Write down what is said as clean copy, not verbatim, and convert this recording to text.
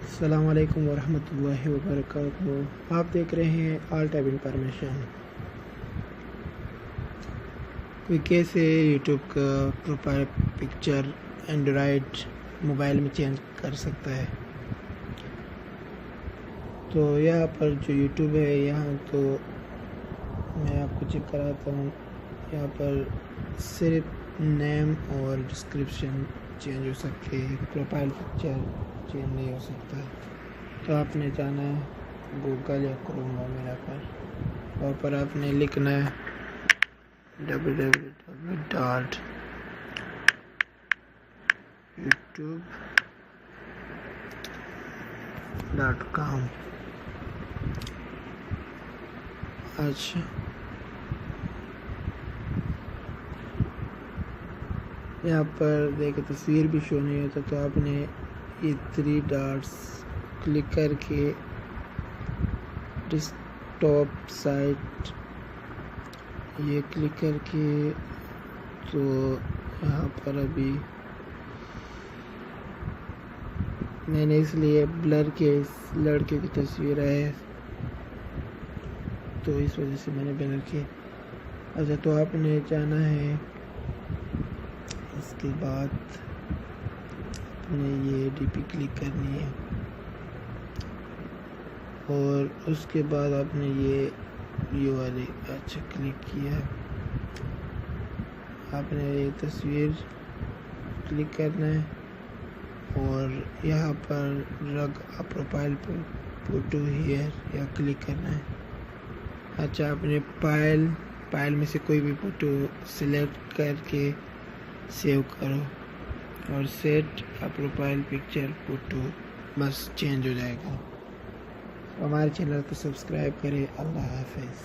السلام علیکم ورحمۃ اللہ وبرکاتہ۔ آپ دیکھ رہے ہیں آل ٹیب انفارمیشن کہ کیسے یوٹیوب کا پروفائل پکچر اینڈرائڈ موبائل میں چینج کر سکتا ہے۔ تو یہاں پر جو یوٹیوب ہے، یہاں تو میں آپ کو چیک کراتا ہوں۔ یہاں پر صرف نیم اور ڈسکرپشن چینج ہو سکتے ہیں، پروفائل پکچر چینج نہیں ہو سکتا۔ تو آپ نے جانا ہے گوگل یا کروم وغیرہ پر، اور پر آپ نے لکھنا ہے www.youtube.com۔ اچھا، یہاں پر دیکھیں تصویر بھی شو نہیں ہوتا، تو آپ نے یہ 3 ڈاٹس کلک کر کے ڈیسک ٹاپ سائٹ یہ کلک کر کے، تو یہاں پر ابھی میں نے اس لیے بلر کے اس لڑکے کی تصویر ہے، تو اس وجہ سے میں نے بلر کی۔ اچھا، تو آپ نے جانا ہے، اس کے بعد آپ نے یہ ڈی پی کلک کرنی ہے، اور اس کے بعد آپ نے یہ والی اچھا کلک کیا، آپ نے یہ تصویر کلک کرنا ہے، اور یہاں پر رگ پروفائل فوٹو ہیئر یا کلک کرنا ہے۔ اچھا، آپ نے فائل میں سے کوئی بھی فوٹو سلیکٹ کر کے سیو کرو، اور سیٹ پروفائل پکچر فوٹو، بس چینج ہو جائے گا۔ ہمارے چینل کو سبسکرائب کریں۔ اللہ حافظ۔